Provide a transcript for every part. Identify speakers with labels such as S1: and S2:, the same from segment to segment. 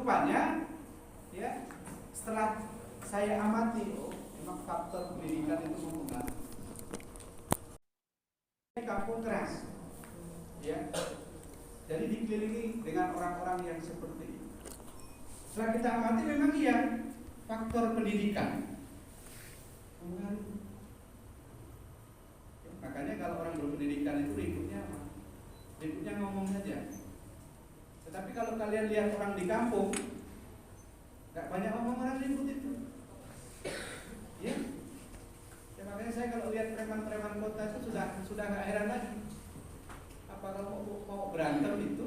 S1: rupanya ya setelah saya amati, memang faktor pendidikan itu mempengaruhi. Kampung keras, ya. Jadi dikelilingi dengan orang-orang yang seperti itu. Setelah kita amati, memang iya faktor pendidikan mempengaruhi. Ya, makanya kalau orang berpendidikan itu ributnya apa? Ributnya ngomong saja. Tetapi kalau kalian lihat orang di kampung, nggak banyak ngomong, orang ribut itu. Ya. Ya makanya saya kalau lihat preman-preman kota itu sudah nggak heran lagi. Apa kalau mau berantem itu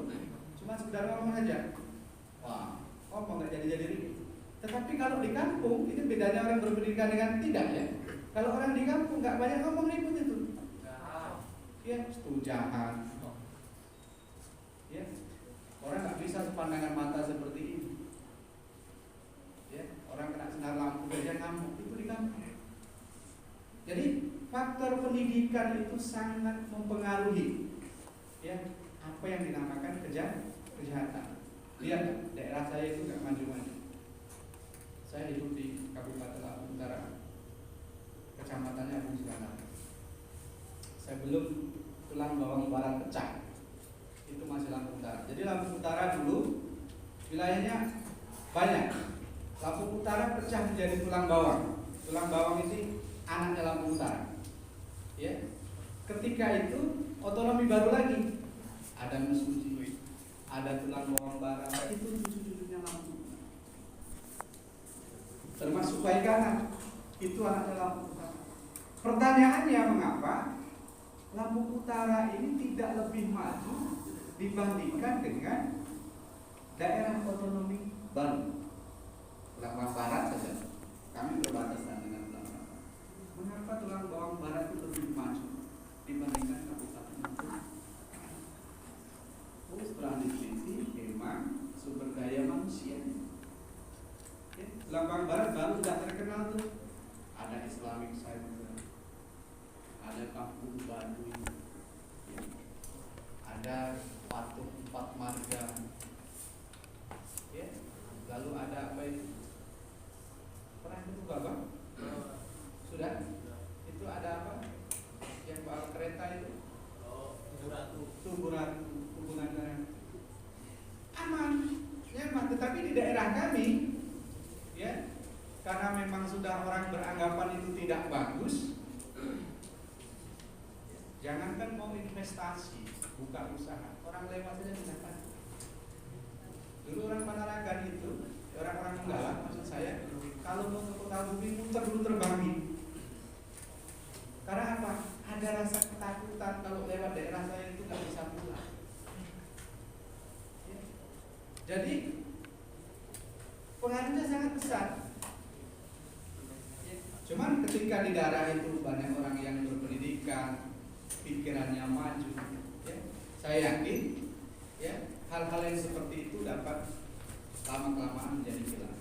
S1: cuma sekedar ngomong aja. Wah, ngomong nggak jadi ribut. Tetapi kalau di kampung, ini bedanya orang berpendidikan dengan tidak ya. Kalau orang di kampung nggak banyak ngomong, ribut itu. Ya, itu jahat. Ya, orang nggak bisa sepandangan mata seperti ini. Ya, orang kena sinar lampu saja ngamuk, itu di kampung. Jadi faktor pendidikan itu sangat mempengaruhi ya apa yang dinamakan kejahatan. Lihat daerah saya itu nggak maju-maju. Saya hidup di Kabupaten Lampung Utara, kecamatannya Agung Selatan. Saya belum tulang bawang barat pecah, itu masih Lampung Utara. Jadi Lampung Utara dulu wilayahnya banyak. Lampung Utara pecah menjadi tulang bawang. Tulang bawang itu anaknya Lampung Utara. Ya. Ketika itu otonomi baru lagi. Ada Mesuji, ada tulang bawang barat, itu cucu-cucunya Lampung. Termasuk Baikana, itu anaknya Lampung Utara. Pertanyaannya mengapa Lampung Utara ini tidak lebih maju dibandingkan dengan daerah otonomi baru? Tulang bawang barat saja, kami berbatasan dengan tulang bawang. Mengapa tulang bawang barat itu lebih maju dibandingkan kabupaten Lampung? Setelah diteliti, memang sumber daya manusia. Ya, tulang bawang barat baru sudah terkenal tuh. Ada Islamic Center, ada kampung Baduy, ya. Ada patung 4 marga, ya. Lalu ada apa itu? Pernah itu Bapak? Sudah? Itu ada apa? Yang bawa kereta itu? Tugu Ratu, hubungan darat. Aman, nyaman. Tetapi di daerah kami, ya, karena memang sudah orang beranggapan itu tidak bagus. Jangankan mau investasi, buka usaha, orang lewat saja tidak tahu. Dulu orang Panaragan itu, orang-orang Menggalang, maksud saya, kalau mau ke Kota Bumi muter dulu terbang. Karena apa? Ada rasa ketakutan kalau lewat daerah saya itu nggak bisa pulang. Ya. Jadi pengaruhnya sangat besar. Ya. Cuman ketika di daerah itu banyak orang yang berpendidikan, pikirannya maju, ya, saya yakin, ya, hal-hal yang seperti itu dapat lama-kelamaan menjadi hilang.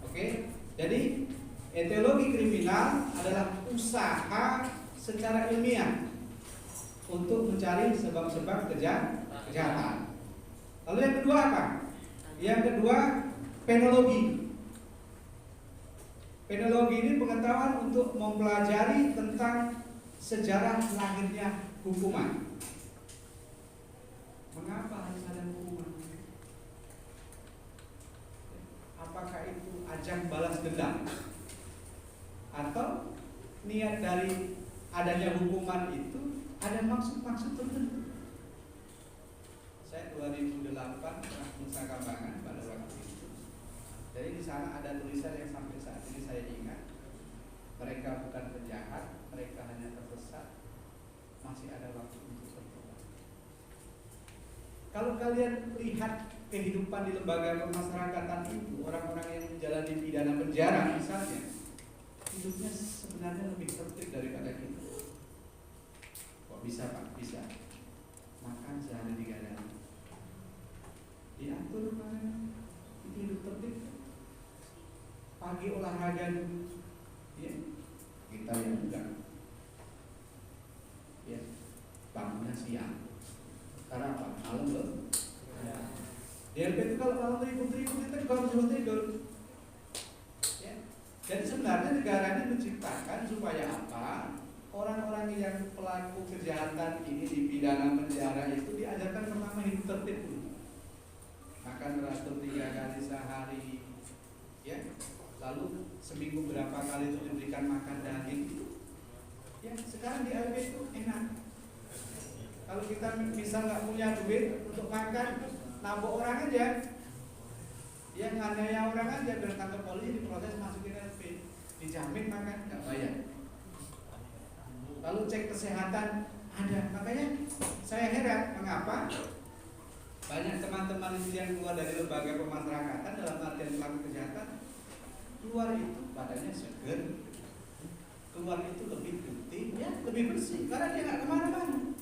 S1: Oke, jadi etiologi kriminal adalah usaha secara ilmiah untuk mencari sebab-sebab kejahatan. Lalu yang kedua apa? Yang kedua penologi. Penologi ini pengetahuan untuk mempelajari tentang sejarah lahirnya hukuman. Mengapa harus ada hukuman? Apakah itu ajang balas dendam? Atau niat dari adanya hukuman itu ada maksud-maksud tertentu? Saya 2008 pernah Nusa Kambangan pada waktu itu. Jadi di sana ada tulisan yang sampai saat ini saya ingat. Mereka bukan penjahat, mereka hanya tersesat. Masih ada waktu untuk bertobat. Kalau kalian lihat kehidupan di lembaga pemasyarakatan itu, orang-orang yang menjalani pidana penjara misalnya, hidupnya sebenarnya lebih tertib daripada kita. Kok bisa Pak? Bisa. Makan sehari 3 kali. Diatur makanan, itu hidup tertib. Pagi olahraga dulu, ya. Kita yang enggak, ya. Bangunnya siang. Karena apa? Malam loh. Ya. Di LP itu kalau malam ribut-ribut ditegur suruh tidur. Ya. Jadi sebenarnya negara ini menciptakan supaya apa? Orang-orang yang pelaku kejahatan ini dipidana penjara itu diajarkan pertama hidup tertib dulu. Makan teratur 3 kali sehari, ya. Lalu seminggu berapa kali itu diberikan makan daging. Ya, sekarang di LP itu enak. Kalau kita bisa nggak punya duit untuk makan, nabok orang aja, yang nganiaya orang aja, bertangkap polisi diproses masukin LP, dijamin makan nggak bayar. Lalu cek kesehatan ada, makanya saya heran mengapa banyak teman-teman yang keluar dari lembaga pemasyarakatan dalam artian pelaku kejahatan, keluar itu badannya seger, keluar itu lebih putih, ya lebih bersih, karena dia nggak kemana-mana.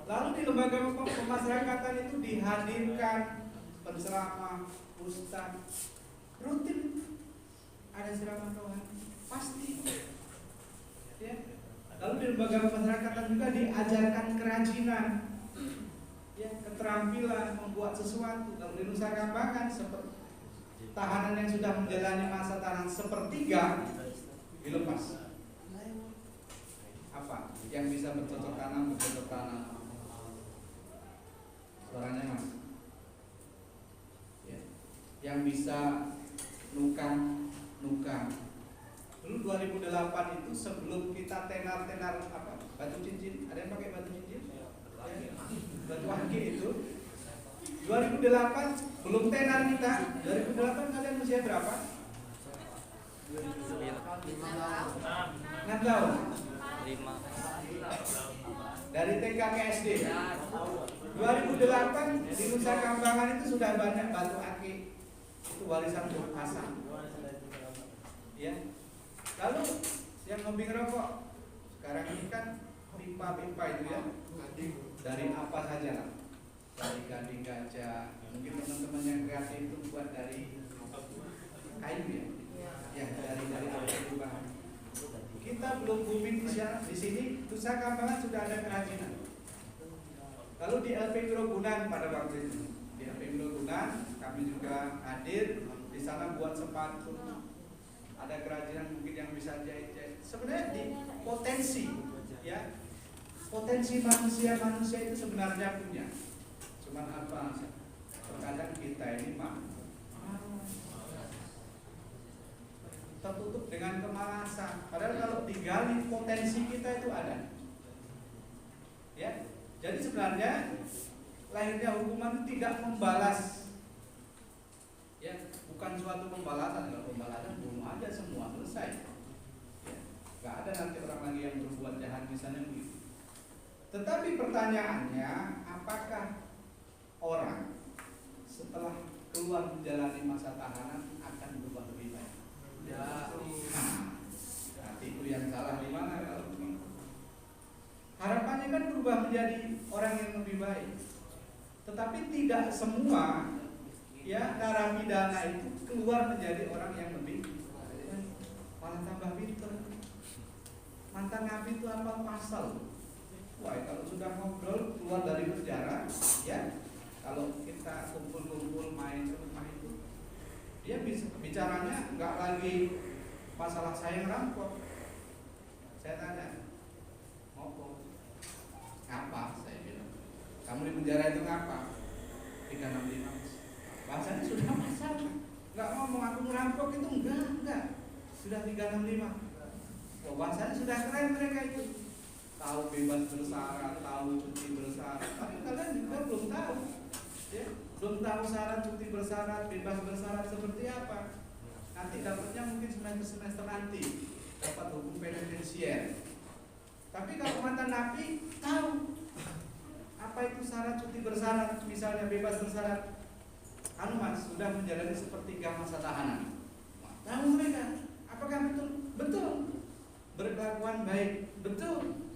S1: Lalu di lembaga pemasyarakatan itu dihadirkan penceramah, ustaz, rutin ada ceramah rohani, pasti. Ya. Lalu di lembaga pemasyarakatan juga diajarkan kerajinan, ya, keterampilan membuat sesuatu. Kalau di Nusa Kambangan seperti tahanan yang sudah menjalani masa tahanan sepertiga dilepas. Apa? Yang bisa bercocok tanam, suaranya mas. Ya. Yang bisa nukang. Dulu 2008 itu sebelum kita tenar apa? Batu cincin. Ada yang pakai batu cincin? Ya. Batu akik itu. 2008 belum tenar kita. 2008 kalian usia berapa? 6 tahun.
S2: 5.
S1: Dari TK ke SD. 2008 di Nusa Kambangan itu sudah banyak batu akik. Itu warisan Tuhan Hasan. Ya. Lalu yang hobi ngerokok sekarang ini kan pipa-pipa itu ya. Dari apa saja lah. Dari gading gajah. Mungkin teman-teman yang kreatif itu buat dari kayu ya. Ya dari apa. Kita belum booming di sini. Nusa Kambangan sudah ada kerajinan. Lalu di LP Grogunan pada waktu itu, di LP Grogunan kami juga hadir di sana buat sepatu. Ada kerajinan mungkin yang bisa jahit-jahit. Sebenarnya di potensi, ya, potensi manusia itu sebenarnya punya. Cuman apa? Terkadang kita ini tertutup dengan kemalasan. Padahal kalau digali potensi kita itu ada. Ya. Jadi sebenarnya lahirnya hukuman itu tidak membalas. Ya, bukan suatu pembalasan. Kalau pembalasan bunuh aja semua selesai. Ya. Gak ada nanti orang lagi yang berbuat jahat misalnya begitu. Tetapi pertanyaannya, apakah orang setelah keluar menjalani masa tahanan akan berubah lebih baik? Ya. Nah, itu yang salah di mana kalau harapannya kan berubah menjadi orang yang lebih baik. Tetapi tidak semua ya narapidana itu keluar menjadi orang yang lebih baik. Malah tambah pinter. Mantan napi itu hafal pasal. Wah, kalau sudah ngobrol keluar dari penjara, ya kalau kita kumpul-kumpul main ke rumah itu, dia bisa bicaranya nggak lagi masalah saya ngerampok. Saya tanya, ngopo? Ngapa? Saya bilang. Kamu di penjara itu ngapa? 365. Bahasanya sudah masalah. Nggak ngomong aku ngerampok itu enggak. Sudah 365. Oh, bahasanya sudah keren mereka itu. Tahu bebas bersyarat, tahu cuti bersyarat. Tapi kalian juga belum tahu. Ya, belum tahu syarat cuti bersyarat, bebas bersyarat seperti apa. Nanti dapatnya mungkin semester nanti dapat hukum penitensier. Tapi kalau mantan napi tahu apa itu syarat cuti bersyarat, misalnya bebas bersyarat. Mas sudah menjalani sepertiga masa tahanan. Tahu mereka, apakah betul? Betul. Berkelakuan baik, betul.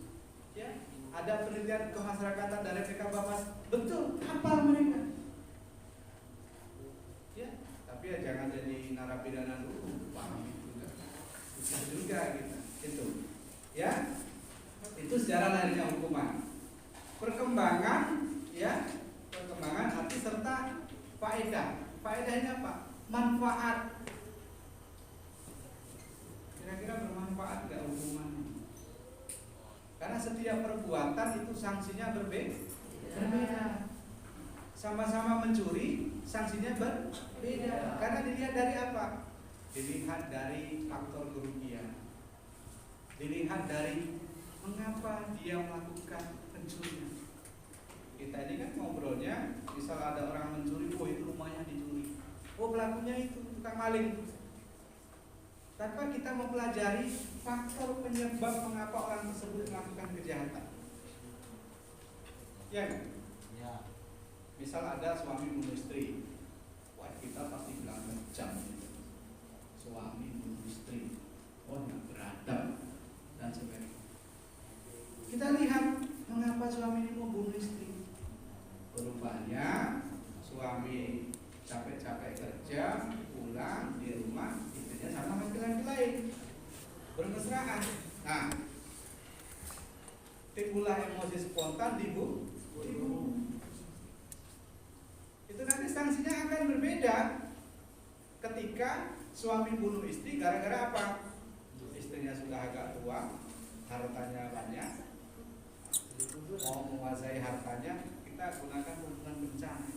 S1: Ya, ada penelitian kemasyarakatan dari PKBapas, betul. Hafal mereka. Ya, tapi ya jangan jadi narapidana dulu, paham juga. Bisa juga gitu. Itu. Ya. Itu sejarah lahirnya hukuman. Perkembangan, ya, perkembangan arti serta faedah. Faedahnya apa? Manfaat. Kira-kira bermanfaat nggak hukumannya? Karena setiap perbuatan itu sanksinya berbeda. Sama-sama mencuri, sanksinya berbeda. Karena dilihat dari apa? Dilihat dari faktor kerugian. Dilihat dari mengapa dia melakukan pencurian. Kita ini kan ngobrolnya, misal ada orang mencuri, oh itu rumahnya dicuri, oh pelakunya itu tukang maling. Tanpa kita mempelajari faktor penyebab mengapa orang tersebut melakukan kejahatan. Ya kan? Ya. Misal ada suami bunuh istri, wah kita pasti bilang kejam. Suami bunuh istri, oh nggak beradab dan sebagainya. Kita lihat mengapa suami ini mau bunuh istri. Rupanya suami capek-capek kerja, pulang di rumah, istrinya sama laki-laki lain, bermesraan. Nah, timbullah emosi spontan dibunuh. Itu nanti sanksinya akan berbeda ketika suami bunuh istri gara-gara apa? Istrinya sudah agak tua, hartanya banyak, mau menguasai hartanya. Kita gunakan hubungan bencana.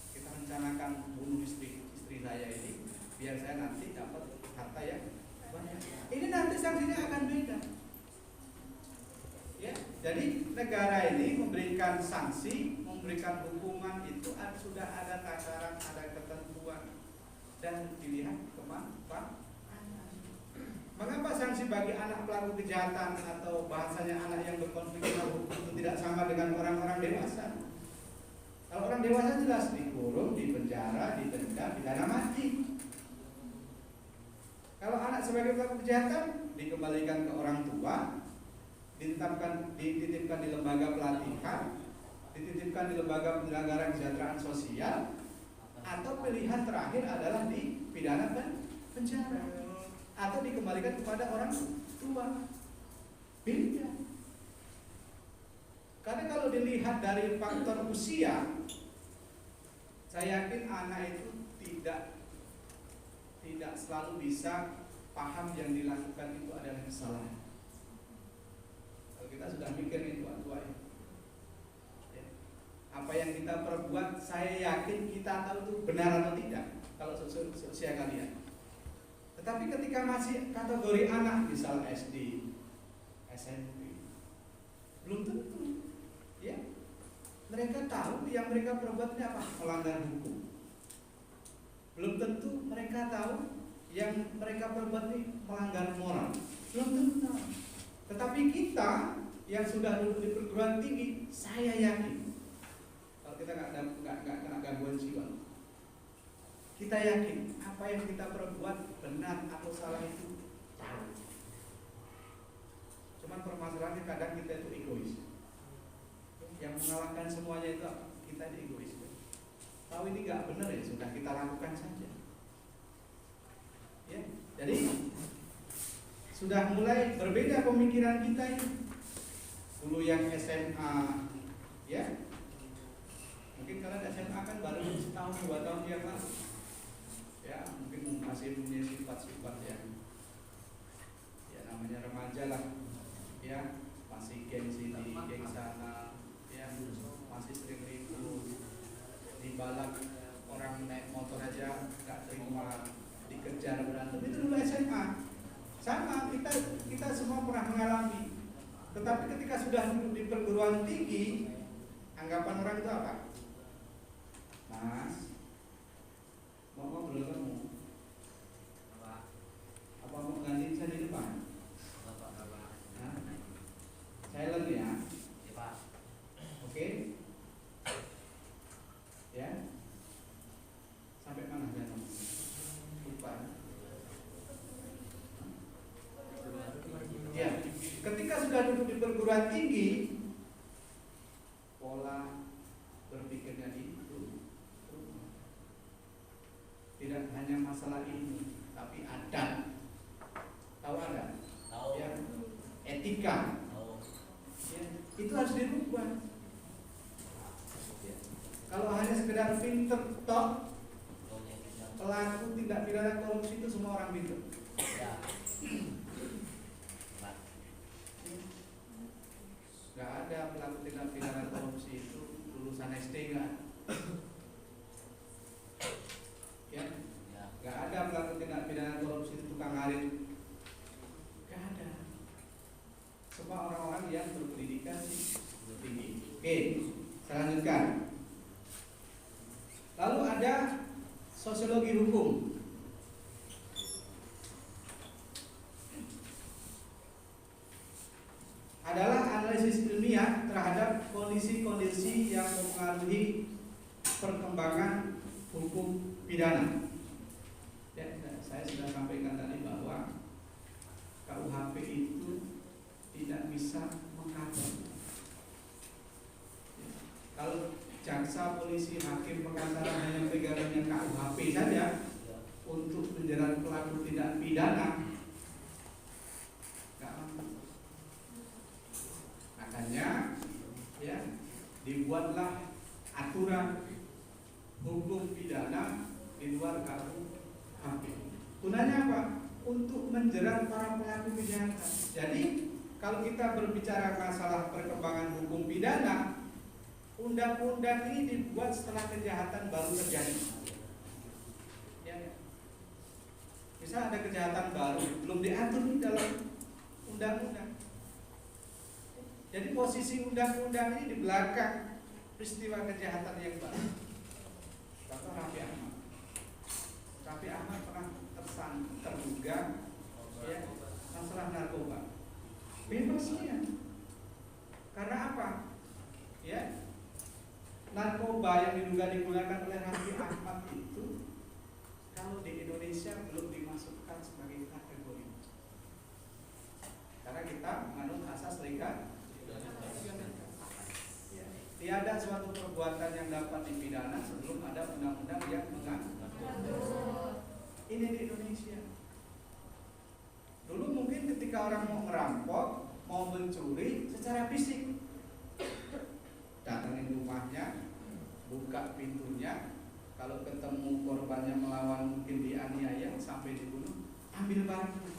S1: Kita rencanakan bunuh istri saya ini biar saya nanti dapat harta yang banyak. Ini nanti sanksinya akan beda. Ya, jadi negara ini memberikan sanksi, memberikan hukuman itu sudah ada takaran, ada ketentuan dan dilihat kemana. Mengapa sanksi bagi anak pelaku kejahatan atau bahasanya anak yang berkonflik dengan hukum itu tidak sama dengan orang-orang dewasa? Kalau orang dewasa jelas dikurung, dipenjara, didenda, pidana mati. Kalau anak sebagai pelaku kejahatan dikembalikan ke orang tua, dititipkan di lembaga pelatihan, dititipkan di lembaga penyelenggaraan kesejahteraan sosial, atau pilihan terakhir adalah dipidana penjara. Atau dikembalikan kepada orang tua. Beda. Karena kalau dilihat dari faktor usia, saya yakin anak itu tidak selalu bisa paham yang dilakukan itu adalah kesalahan. Kalau kita sudah mikir itu tua ya. Apa yang kita perbuat, saya yakin kita tahu itu benar atau tidak. Kalau usia kalian. Tetapi ketika masih kategori anak, misal SD, SMP, belum tentu, ya. Mereka tahu yang mereka perbuat ini apa? Melanggar hukum. Belum tentu mereka tahu yang mereka perbuat ini melanggar moral. Belum tentu. Tetapi kita yang sudah duduk di perguruan tinggi, saya yakin, kalau kita nggak kena gangguan jiwa, kita yakin apa yang kita perbuat benar atau salah itu tahu. Cuman permasalahannya kadang kita itu egois. Yang mengalahkan semuanya itu kita itu egois. Tahu ini nggak benar ya sudah kita lakukan saja. Ya, jadi sudah mulai berbeda pemikiran kita ini. Dulu yang SMA, ya, mungkin kalian SMA kan baru setahun 2 tahun yang lalu. Ya, mungkin masih punya sifat-sifat yang ya namanya remaja lah, ya masih gengsi di geng sana, ya masih sering ribut, dibalak orang naik motor aja nggak terima, dikejar berantem. Itu dulu SMA. Sama kita semua pernah mengalami. Tetapi ketika sudah duduk di perguruan tinggi, anggapan orang itu apa? Mas, mau ngobrol kamu? Apa mau gantiin saya di depan? Silent ya? Oke? Ya? Sampai mana kan? Lupa. Ya, ketika sudah duduk di perguruan tinggi, pola berpikirnya itu tidak hanya masalah ini, tapi adat. Tahu adat? Tahu. Ya, etika. Tahu. Ya, itu harus dirubah. Ya. Kalau hanya sekedar sekedar pinter toh. Pelaku tindak pidana korupsi itu semua orang pinter. Gak ada pelaku tindak pidana korupsi itu lulusan SD nggak? Ya, gak ada pelaku tindak pidana korupsi itu tukang ngarit. Gak ada. Semua orang-orang yang berpendidikan tinggi. Oke, saya lanjutkan. Lalu ada sosiologi hukum. Adalah analisis ilmiah terhadap kondisi-kondisi yang mempengaruhi perkembangan hukum pidana. Ya, saya sudah sampaikan tadi bahwa KUHP itu tidak bisa mengcover. Ya, kalau jaksa, polisi, hakim, pengacara hanya pegangannya KUHP saja untuk menjerat pelaku tindak pidana, nggak mampu. Makanya ya dibuatlah aturan hukum pidana di luar KUHP. Gunanya apa? Untuk menjerat para pelaku kejahatan. Jadi kalau kita berbicara masalah perkembangan hukum pidana, undang-undang ini dibuat setelah kejahatan baru terjadi. Ya. Bisa ada kejahatan baru belum diatur di dalam undang-undang. Jadi posisi undang-undang ini di belakang peristiwa kejahatan yang baru. Contoh Raffi Ahmad. Raffi Ahmad pernah terduga ya, masalah narkoba. Bebas dia. Karena apa? Ya, narkoba yang diduga digunakan oleh Raffi Ahmad itu kalau di Indonesia belum dimasukkan sebagai kategori. Karena kita menganut asas legal. Ya, tiada suatu perbuatan yang dapat dipidana sebelum ada undang-undang yang mengatur. Ini di Indonesia. Dulu mungkin ketika orang mau merampok, mau mencuri secara fisik, datangin rumahnya, buka pintunya, kalau ketemu korbannya melawan mungkin dianiaya sampai dibunuh, ambil barangnya.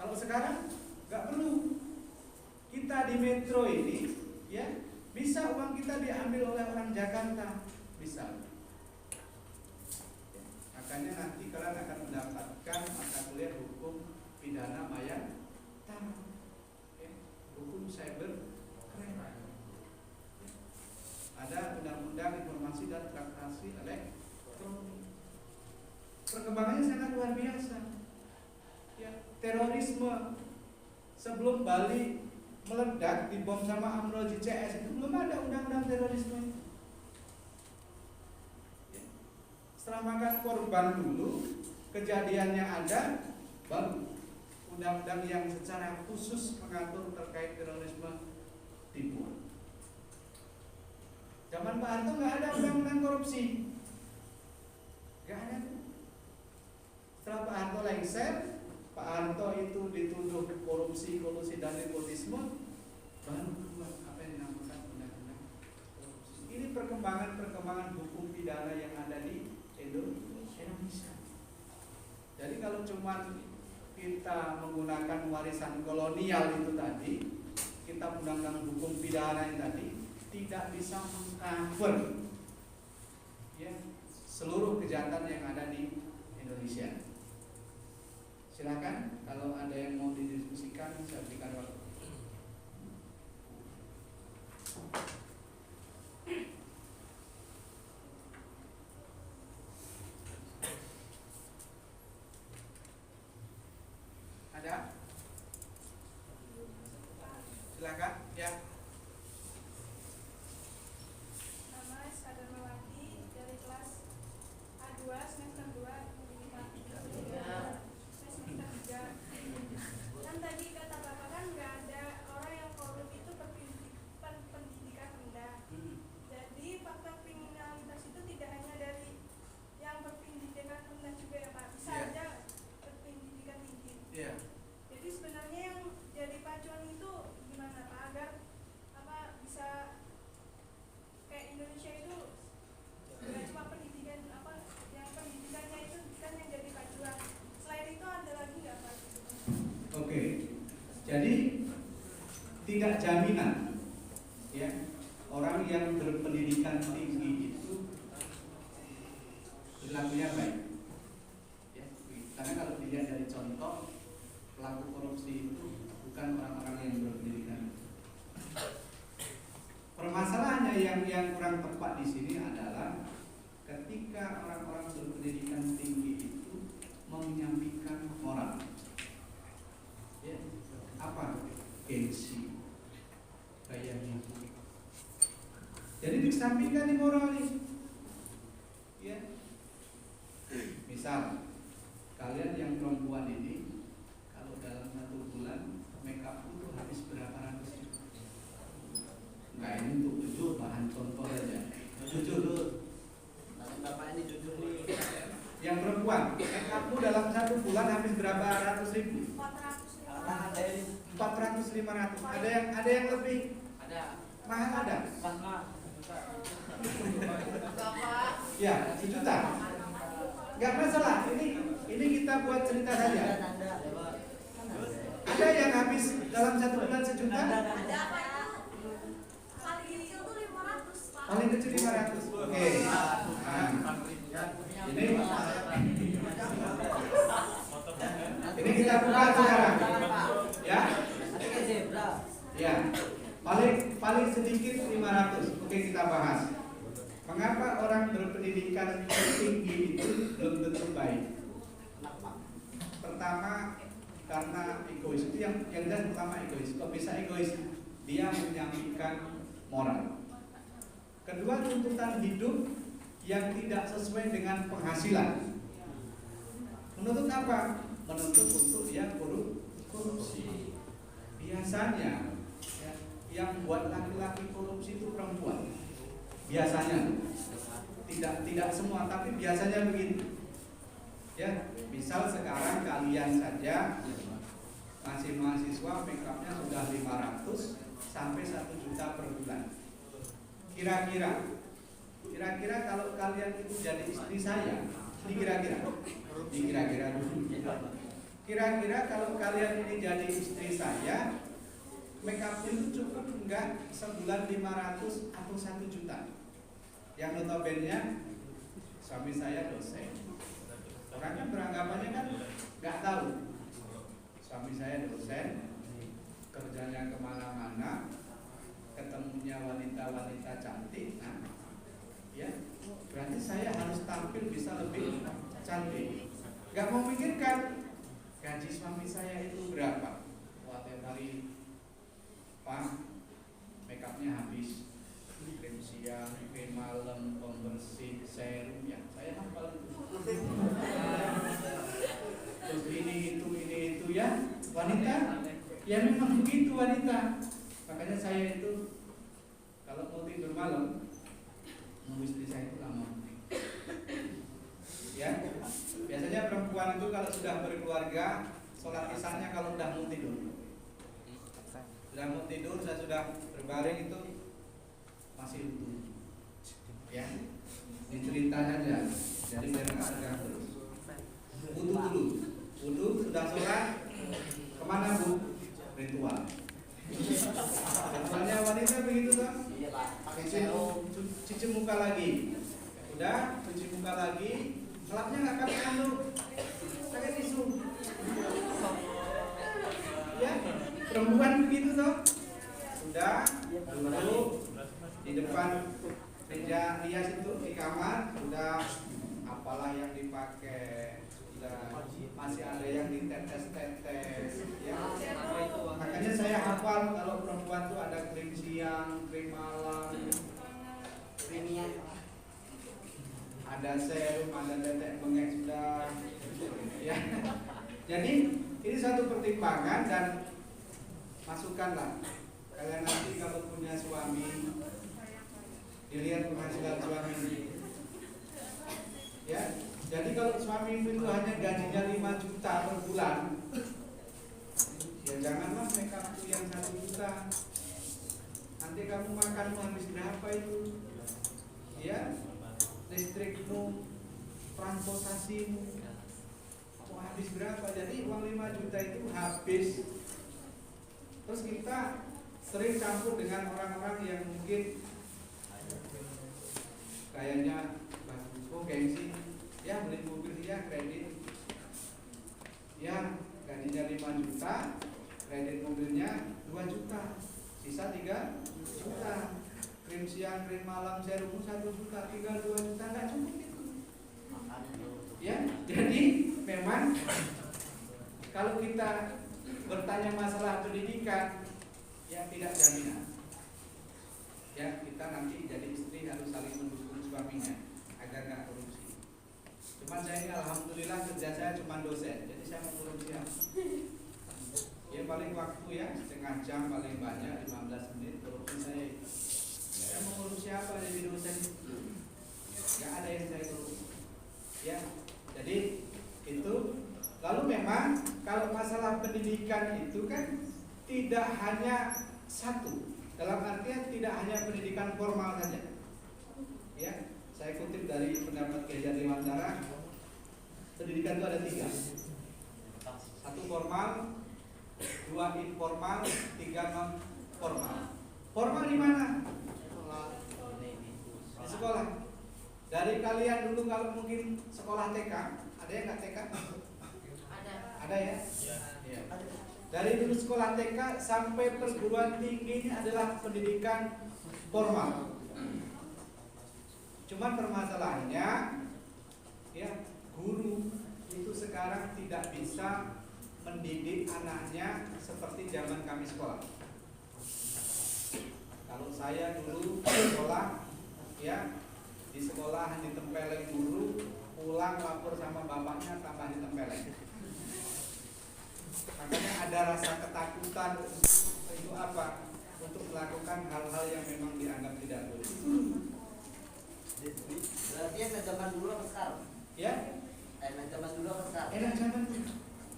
S1: Kalau sekarang nggak perlu. Kita di metro ini, ya bisa uang kita diambil oleh orang Jakarta, bisa. Makanya nanti kalian akan mendapatkan mata kuliah hukum pidana maya tanah, hukum cyber crime. Ada undang-undang informasi dan transaksi elektronik. Perkembangannya sangat luar biasa. Ya, terorisme sebelum Bali meledak dibom sama Amrozi CS itu belum ada undang-undang terorisme itu. Ya. Setelah makan korban dulu, kejadiannya ada, baru undang-undang yang secara khusus mengatur terkait terorisme dibuat. Zaman Pak Harto nggak ada undang-undang korupsi, nggak ada. Setelah Pak Harto lengser, Pak Harto itu dituduh korupsi, kolusi dan nepotisme, baru keluar apa yang dinamakan undang-undang korupsi. Ini perkembangan hukum pidana yang ada di Indonesia. Jadi kalau cuma kita menggunakan warisan kolonial itu tadi, kita undang-undang hukum pidana yang tadi tidak bisa mengcover ya, seluruh kejahatan yang ada di Indonesia. Silakan kalau ada yang mau didiskusikan, saya berikan waktu. Ada? Silakan, ya.
S2: Nama Sadar Melati dari kelas A2 semester 2 semester 3. Kan tadi kata Bapak kan nggak ada orang yang korup itu pendidikan rendah. Jadi faktor kriminalitas itu tidak hanya dari yang berpendidikan rendah juga ya Pak, bisa aja berpendidikan tinggi.
S1: Iya.
S2: Jadi
S1: ya, orang yang berpendidikan tinggi itu perilakunya baik. Ya, karena kalau dilihat dari contoh pelaku korupsi itu bukan orang-orang yang berpendidikan. Permasalahannya yang kurang tepat di sini adalah ketika orang-orang berpendidikan tinggi itu menyampaikan moral. Ya, apa? Gengsi, gaya hidup. Jadi disampingkan di moral ini. Ya. Misal kalian yang perempuan ini kalau dalam 1 bulan make up itu habis berapa ratus juta? Nah ini untuk jujur, bahan contoh aja. Jujur.
S3: Bapak ini jujur nih.
S1: Yang perempuan, make upmu dalam 1 bulan habis berapa ratus ribu? 400, 500. Ada yang lebih?
S3: Ada.
S1: Mahal ada?
S3: Mahal.
S1: Ya, 1 juta. Gak masalah. Ini kita buat cerita saja. Ada yang habis dalam 1 bulan 1 juta?
S2: Ada apa itu? Paling kecil tuh 500, Pak.
S1: Paling kecil 500. Oke. Ini kita buka sekarang. Ya. Ya. Paling sedikit 500. Oke, kita bahas. Mengapa orang berpendidikan tinggi itu belum tentu baik? Pertama, karena egois. Itu yang jelas pertama egois. Kok bisa egois? Dia menyampaikan moral. Kedua, tuntutan hidup yang tidak sesuai dengan penghasilan. Menuntut apa? Menuntut untuk dia korupsi. Biasanya ya, yang buat laki-laki korupsi itu perempuan. Biasanya tidak semua, tapi biasanya begitu. Ya, misal sekarang kalian saja masih mahasiswa, make up-nya sudah 500 sampai 1 juta per bulan. Kira-kira kalau kalian itu jadi istri saya, dikira-kira dulu. Kira-kira kalau kalian ini jadi istri saya, make up itu cukup enggak sebulan 500 atau 1 juta? Yang notabene suami saya dosen. Orangnya beranggapannya kan nggak tahu. Suami saya dosen, kerjanya kemana-mana, ketemunya wanita-wanita cantik. Nah, ya, berarti saya harus tampil bisa lebih cantik. Nggak memikirkan gaji suami saya itu berapa. Wah, tiap hari Pak, make upnya habis, krim siang, krim malam, pembersih, serum, ya saya hafal itu. Terus ini itu ya, wanita, ya memang begitu wanita. Makanya saya itu kalau mau tidur malam, nunggu istri saya itu lama. Ya, biasanya perempuan itu kalau sudah berkeluarga, sholat isya-nya kalau udah mau tidur. Sudah mau tidur, saya sudah berbaring itu masih utuh. Ya, ini cerita saja. Jadi biar nggak tegang terus. Wudu dulu. Wudu sudah sholat, kemana Bu? Ritual. Ritualnya wanita begitu kan?
S3: Iya Pak. Pakai
S1: Cuci muka lagi. Udah, cuci muka lagi. Ngelapnya nggak pakai handuk, pakai tisu. Ya, perempuan begitu toh. Sudah, duduk di depan meja rias itu di kamar. Sudah, apalah yang dipakai. Sudah, masih ada yang ditetes-tetes. Ya, makanya saya hafal kalau perempuan tuh ada krim siang, krim malam, ada serum, ada tetek bengek sudah. Ya. Jadi ini satu pertimbangan dan masukkanlah. Kalian nanti kalau punya suami, dilihat penghasilan suami. Ya. Jadi kalau suami itu hanya gajinya 5 juta per bulan, ya janganlah make up yang 1 juta. Nanti kamu makanmu habis berapa itu? Ya. Listrikmu, transportasimu, mau habis berapa? Jadi uang 5 juta itu habis. Terus kita sering campur dengan orang-orang yang mungkin kayaknya bagus, oh gengsi, ya beli mobil dia kredit, ya gajinya 5 juta, kredit mobilnya 2 juta, sisa 3 juta, krim siang, krim malam, serum 1 juta, tinggal 2 juta, nggak cukup itu. Ya, jadi memang kalau kita bertanya masalah pendidikan, ya tidak jaminan. Ya, kita nanti jadi istri harus saling mendukung suaminya agar nggak korupsi. Cuman saya ini alhamdulillah kerja saya cuma dosen, jadi saya mau korupsi apa? Ya paling waktu ya setengah jam paling banyak 15 menit korupsi saya. Saya mau korupsi apa jadi dosen? Nggak ada yang saya korupsi. Ya, jadi itu. Lalu memang kalau masalah pendidikan itu kan tidak hanya satu. Dalam artian tidak hanya pendidikan formal saja. Ya, saya kutip dari pendapat Kiai Dewantara, pendidikan itu ada 3. 1 formal, 2 informal, 3 non formal. Formal di mana? Di sekolah. Dari kalian dulu kalau mungkin sekolah TK, ada yang nggak TK? Ada ya? Ya. Dari dulu sekolah TK sampai perguruan tinggi ini adalah pendidikan formal. Cuman permasalahannya, ya guru itu sekarang tidak bisa mendidik anaknya seperti zaman kami sekolah. Kalau saya dulu sekolah, ya di sekolah ditempeleng guru, pulang lapor sama bapaknya tambah ditempeleng. Makanya ada rasa ketakutan itu apa? Untuk melakukan hal-hal yang memang dianggap tidak boleh.
S3: Berarti enak zaman dulu apa sekarang?
S1: Ya?
S3: Enak zaman dulu apa sekarang?
S1: Enak zaman dulu.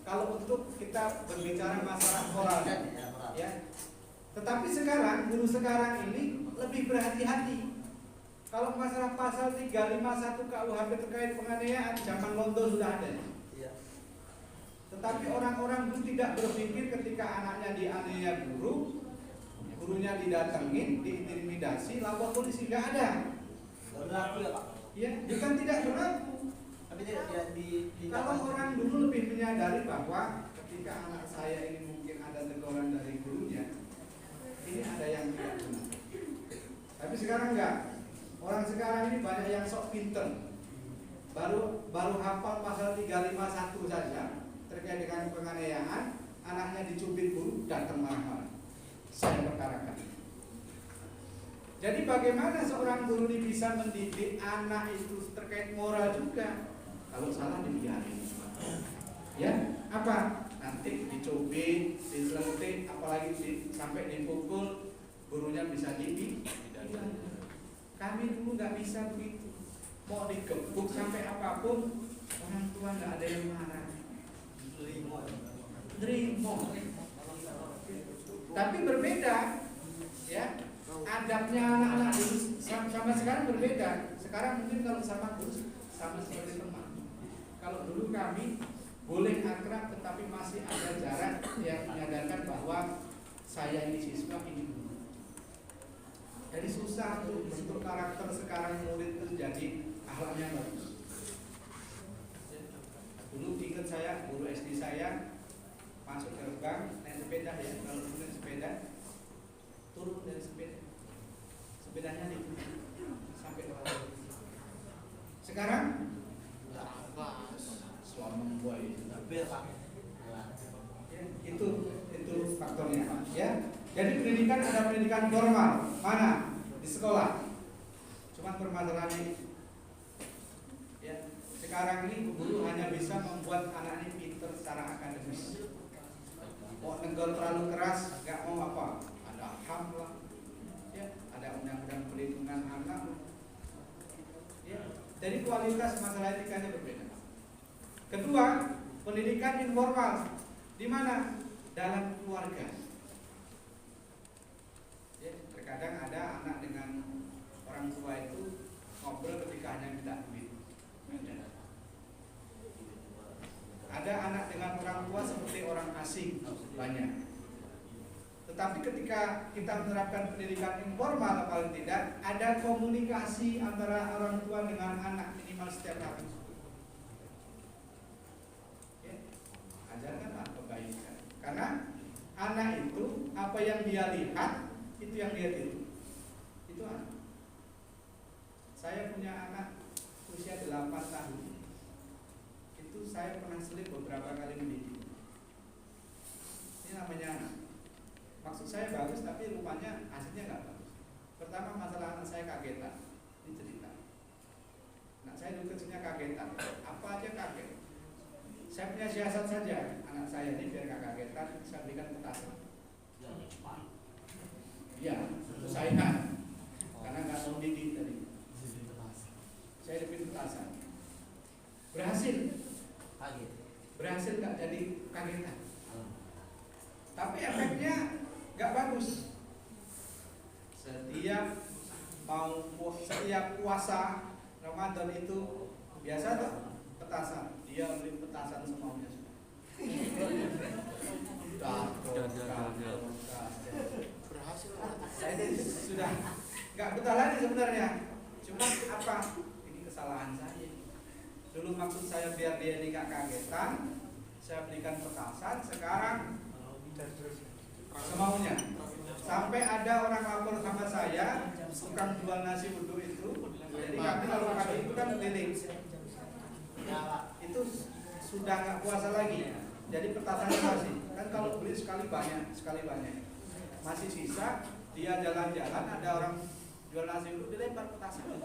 S1: Kalau untuk kita berbicara masalah moral, ya. Tetapi sekarang guru sekarang ini lebih berhati-hati. Kalau masalah pasal 351 KUHP terkait penganiayaan zaman Londo sudah ada. Tetapi orang-orang itu tidak berpikir ketika anaknya dianiaya guru, gurunya didatengin, diintimidasi, lapor polisi, nggak ada.
S3: Berlaku ya Pak?
S1: Ya, bukan tidak berlaku.
S3: Tapi tidak di
S1: Kalau orang dulu lebih menyadari bahwa ketika anak saya ini mungkin ada teguran dari gurunya, ini ada yang tidak benar. Tapi sekarang enggak. Orang sekarang ini banyak yang sok pinter. Baru hafal pasal 351 saja. Terkait dengan penganiayaan, anaknya dicubit guru, datang marah-marah. Saya perkarakan. Jadi bagaimana seorang guru ini bisa mendidik anak itu terkait moral juga? Kalau salah dibiarin. Ya, apa? Nanti dicubit, diselentik, apalagi sampai dipukul, gurunya bisa dipidana. Kami dulu nggak bisa begitu. Mau digebuk sampai apapun, orang tua nggak ada yang marah. Nerimo. Tapi berbeda, ya. Adabnya anak-anak dulu sama sekarang berbeda. Sekarang mungkin kalau sama guru sama seperti teman. Kalau dulu kami boleh akrab, tetapi masih ada jarak yang menyadarkan bahwa saya ini siswa, ini guru. Jadi susah untuk bentuk karakter sekarang murid itu jadi akhlaknya bagus. Dulu ingat saya, guru SD saya masuk gerbang naik sepeda ya, kalau naik sepeda turun dari sepedanya dikunci sampai ke bawah. Sekarang suami boy ya, itu faktornya ya. Jadi pendidikan ada pendidikan formal, mana? Di sekolah. Cuman permasalahannya ya, sekarang ini guru hanya bisa membuat anak ini pintar secara akademis. Mau negur terlalu keras, nggak mau apa? Ada HAM lah, ya, ada undang-undang perlindungan anak. Ya, jadi kualitas masalah etikanya berbeda. Kedua, pendidikan informal, di mana? Dalam keluarga. Ya, terkadang ada anak dengan orang tua itu ngobrol ketika hanya minta duit. Ada anak dengan orang tua seperti orang asing banyak. Tetapi ketika ketika kita menerapkan pendidikan informal, paling tidak ada komunikasi antara orang tua dengan anak minimal setiap hari. Ya, ajarkanlah kebaikan. Karena anak itu apa yang dia lihat itu yang dia tiru. Itu anak. Saya punya anak usia 8 tahun. Itu saya pernah selip beberapa kali mendidik. Ini namanya anak. Maksud saya bagus, tapi rupanya hasilnya nggak bagus. Pertama, masalah anak saya kagetan. Ini cerita. Anak saya dulu kecilnya kagetan. Apa aja kaget. Saya punya siasat saja. Anak saya ini biar nggak kagetan, saya berikan petasan. Iya, saingan. Karena nggak mau didik tadi. Saya berikan petasan. Berhasil. Berhasil nggak jadi kagetan. Tapi efeknya nggak bagus. Setiap puasa Ramadan itu biasa tuh petasan. Dia beli petasan semaunya semua. Berhasil. Saya sudah nggak betah lagi sebenarnya. Cuma apa? Ini kesalahan saya. Dulu maksud saya biar dia ini nggak kagetan, saya belikan petasan. Sekarang semaunya. Sampai ada orang lapor sama saya, tukang jual nasi uduk itu. Jadi kami kalau kami itu kan keliling. Itu sudah nggak puasa lagi. Jadi petasannya masih. Kan kalau beli sekali banyak. Masih sisa, dia jalan-jalan ada orang jual nasi uduk dilempar petasan.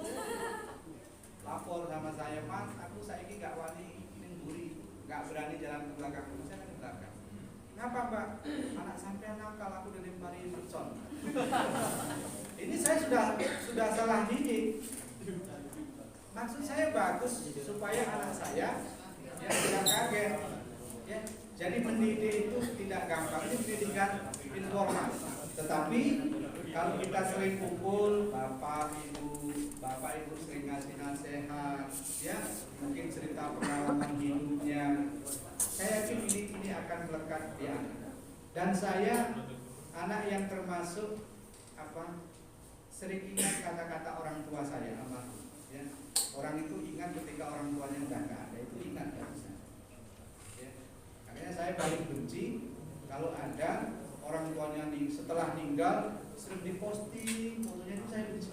S1: Lapor sama saya, Mas, aku saiki nggak wani ningguri, nggak berani jalan ke belakang. Saya kan ke belakang. Kenapa, Mbak? Anak sampean nakal, aku dilempari mercon. Ini saya sudah salah didik. Maksud saya bagus supaya anak saya ya tidak kaget. Ya, jadi mendidik itu tidak gampang. Ini pendidikan informal. Tetapi kalau kita sering kumpul, bapak ibu sering ngasih nasihat, ya mungkin cerita pengalaman hidupnya. Saya yakin ini akan melekat di anak. Dan saya anak yang termasuk sering ingat kata-kata orang tua saya almarhum. Ya. Orang itu ingat ketika orang tuanya udah nggak ada, itu ingat nggak bisa. Ya. Makanya saya paling benci kalau ada orang tuanya setelah meninggal sering diposting fotonya, itu saya benci.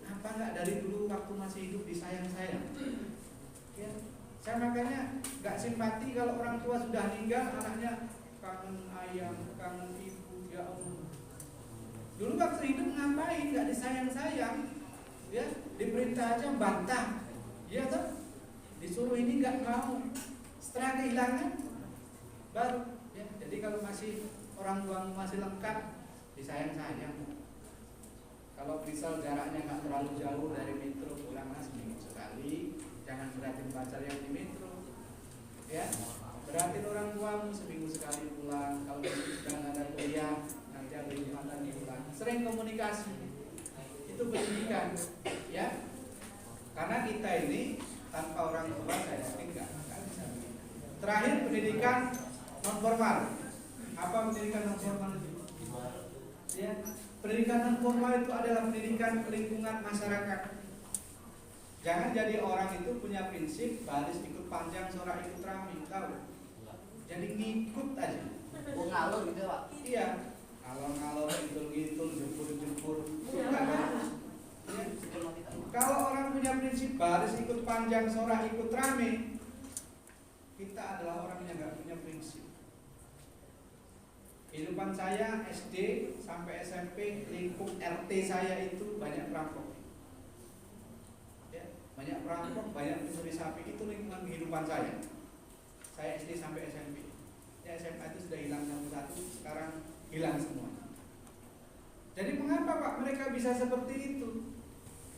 S1: Apa nggak dari dulu waktu masih hidup disayang-sayang? Ya. Saya makanya nggak simpati kalau orang tua sudah meninggal, anaknya kangen ayam, kangen ibu, ya Allah. Dulu waktu hidup ngapain? Nggak disayang-sayang, ya diperintah aja bantah, ya toh, disuruh ini nggak mau. Setelah kehilangan, baru. Ya. Jadi kalau masih orang tua masih lengkap, disayang-sayang. Kalau misal jaraknya nggak terlalu jauh dari metro, pulang seminggu sekali. Jangan beratin pacar yang di metro, ya. Beratin orang tuamu seminggu sekali pulang. Kalau sudah ada kuliah, nanti ada jumatan pulang. Sering komunikasi, itu pendidikan, ya. Karena kita ini tanpa orang tua saya yakin nggak bisa. Terakhir pendidikan non formal. Apa pendidikan non formal itu? Ya, pendidikan non formal itu adalah pendidikan lingkungan masyarakat. Jangan jadi orang itu punya prinsip baris ikut panjang, sorak ikut rami, tahu? Jadi ngikut aja.
S3: Ngalor gitu Pak.
S1: Iya, ngalor-ngalor, gitul-gitul, jempur-jempur. Bukan. Ya. Kalau orang punya prinsip baris ikut panjang, sorak ikut rame, kita adalah orang yang nggak punya prinsip. Kehidupan saya SD sampai SMP, lingkup RT saya itu banyak perampok. Banyak perampok, banyak pencuri sapi, itu lingkungan kehidupan saya. Saya SD sampai SMP. Ya, SMA itu sudah hilang satu-satu, sekarang hilang semua. Jadi mengapa Pak mereka bisa seperti itu?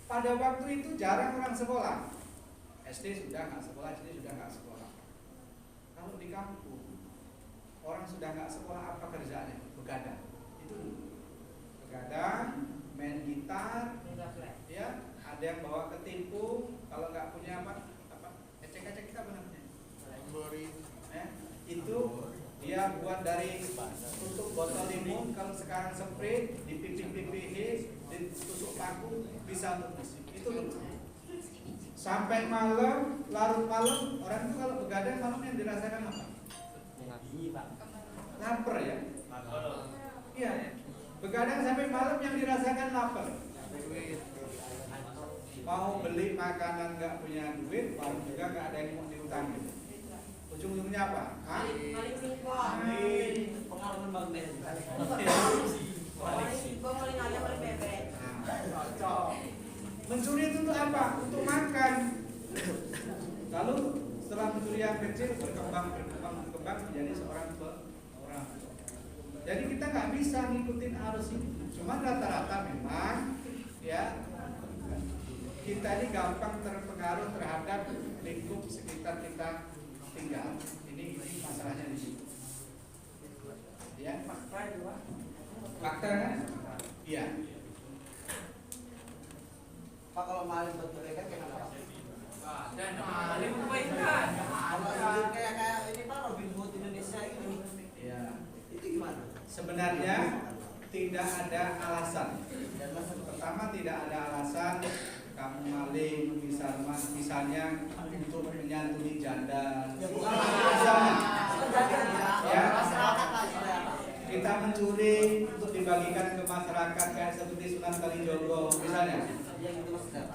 S1: Pada waktu itu jarang orang sekolah. SD sudah nggak sekolah, SD sudah nggak sekolah. Kalau di kampung orang sudah nggak sekolah, apa kerjaannya? Begadang. Itu dulu. Begadang, main gitar, ya. Ada yang bawa ketipu, kalau nggak punya apa ecek-ecek kita apa namanya? Itu dia buat dari tutup botol limun bisa untuk musik. Itu loh. Sampai malam, larut malam, orang itu kalau begadang malam yang dirasakan apa? Lapar ya? Iya. Begadang sampai malam yang dirasakan lapar. Mau beli makanan nggak punya duit, baru juga nggak ada yang mau diutangin. Ujung-ujungnya apa? Hah?
S3: Pengalaman Bang Ben.
S1: Mencuri itu untuk apa? Untuk makan. Lalu setelah mencuri yang kecil berkembang menjadi seorang orang. Jadi kita nggak bisa ngikutin arus ini. Cuma rata-rata memang ya kita ini gampang terpengaruh terhadap lingkup sekitar kita tinggal. Ini masalahnya di situ. Ya, fakta kan? Iya.
S3: Pak, kalau maling buat mereka gimana Pak?
S4: Maling kebaikan.
S3: Kalau kayak ini Pak, Robin Hood Indonesia ini.
S1: Iya.
S3: Itu gimana?
S1: Sebenarnya tidak ada alasan. Pertama, tidak ada alasan kamu maling misalnya untuk menyantuni janda. Ya, kita mencuri untuk dibagikan ke masyarakat kayak seperti Sunan Kalijogo misalnya.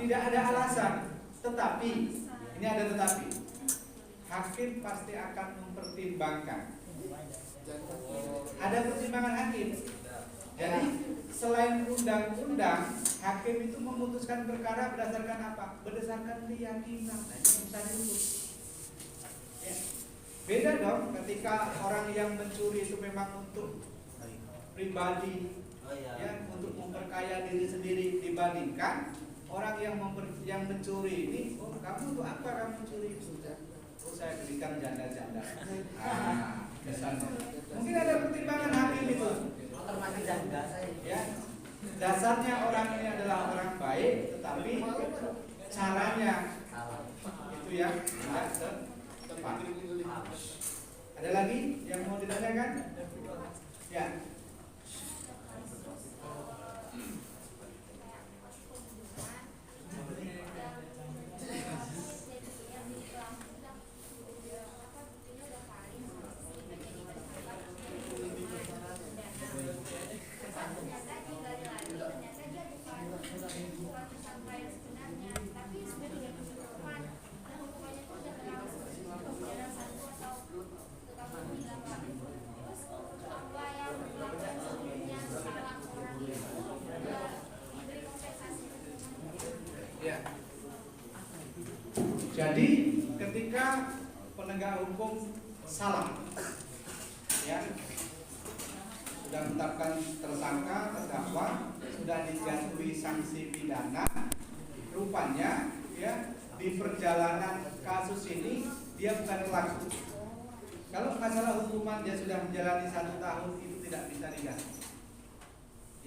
S1: Tidak ada alasan. Tetapi ini ada tetapi. Hakim pasti akan mempertimbangkan. Ada pertimbangan hakim. Jadi selain undang-undang, hakim itu memutuskan perkara berdasarkan apa? Berdasarkan keyakinan. Nah, ini bisa diukur. Ya. Beda dong ketika orang yang mencuri itu memang untuk pribadi, ya, untuk memperkaya diri sendiri dibandingkan orang yang mencuri ini, oh kamu untuk apa kamu mencuri? Oh saya berikan janda-janda. Misalnya. Mungkin ada pertimbangan hakim itu.
S3: Termasuk janda saya.
S1: Ya, dasarnya orang ini adalah orang baik, tetapi caranya itu yang tidak tepat. Ada lagi yang mau ditanyakan? Ya. Jadi ketika penegak hukum salah, ya sudah menetapkan tersangka, terdakwa, sudah dijatuhi sanksi pidana, rupanya ya di perjalanan kasus ini dia bukan pelaku. Kalau masalah hukuman dia sudah menjalani 1 tahun itu tidak bisa diganti.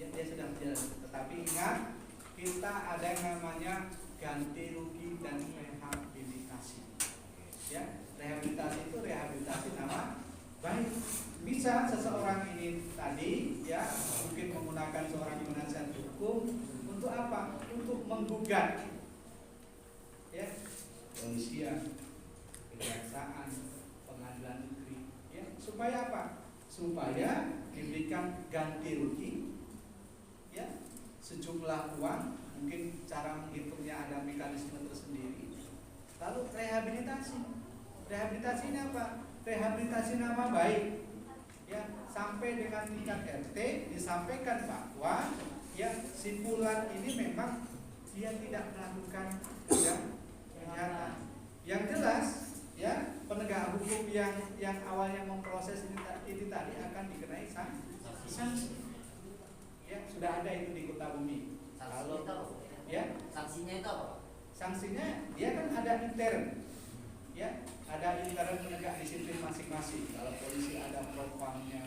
S1: Ya, dia sudah menjalani. Tetapi ingat kita ada yang namanya ganti rugi dan rehabilitasi. Ya, rehabilitasi itu rehabilitasi nama baik. Bisa seseorang ini tadi ya mungkin menggunakan seorang penasihat hukum untuk apa? Untuk menggugat ya kepolisian, kejaksaan, pengadilan negeri, ya supaya apa? Supaya diberikan ganti rugi ya sejumlah uang. Mungkin cara menghitungnya ada mekanisme tersendiri. Lalu rehabilitasi. Rehabilitasi ini apa? Rehabilitasi nama baik. Ya, sampai dengan tingkat RT disampaikan bahwa ya si Fulan ini memang dia tidak melakukan kejahatan. Yang jelas ya penegak hukum yang awalnya memproses ini tadi akan dikenai sanksi. Ya, sudah ada itu di Kutabumi. Kalau ya
S3: sanksinya itu apa Pak?
S1: Sanksinya dia kan ada intern, ya ada intern penegak disiplin masing-masing. Kalau polisi ada propamnya,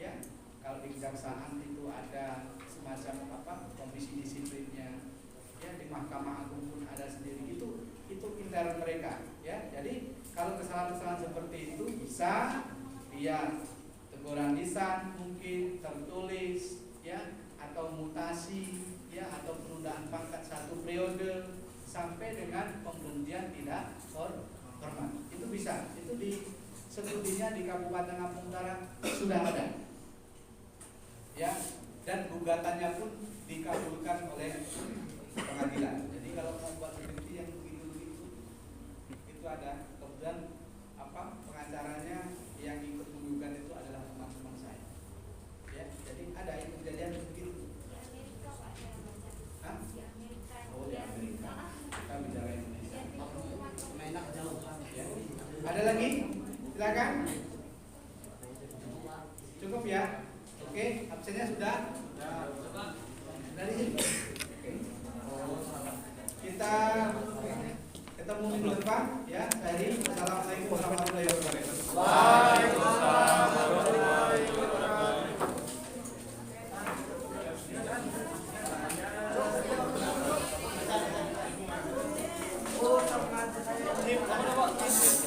S1: ya kalau di kejaksaan itu ada semacam apa komisi disiplinnya, ya di Mahkamah Agung pun ada sendiri. Itu intern mereka, ya. Jadi kalau kesalahan-kesalahan seperti itu bisa dia teguran lisan mungkin tertulis, ya atau mutasi. Ya, atau penundaan pangkat sampai dengan pemberhentian tidak hormat. Itu bisa. Itu di studinya di Kabupaten Lampung Utara sudah ada. Ya, dan gugatannya pun dikabulkan oleh pengadilan. Jadi kalau mau buat berhenti yang begitu-begitu itu ada. Kemudian pengacaranya yang ikut menggugat itu adalah teman-teman saya. Ya, jadi ada itu kejadian begitu. Hah? Oh, di Amerika. Kita bicara Indonesia.
S3: Enak jauh.
S1: Ya. Ada lagi? Silakan. Cukup ya? Oke, absennya sudah? Dari sini. Oke. Kita ketemu minggu depan ya. Saya Assalamualaikum warahmatullahi wabarakatuh.
S3: Waalaikumsalam.
S2: Terima kasih.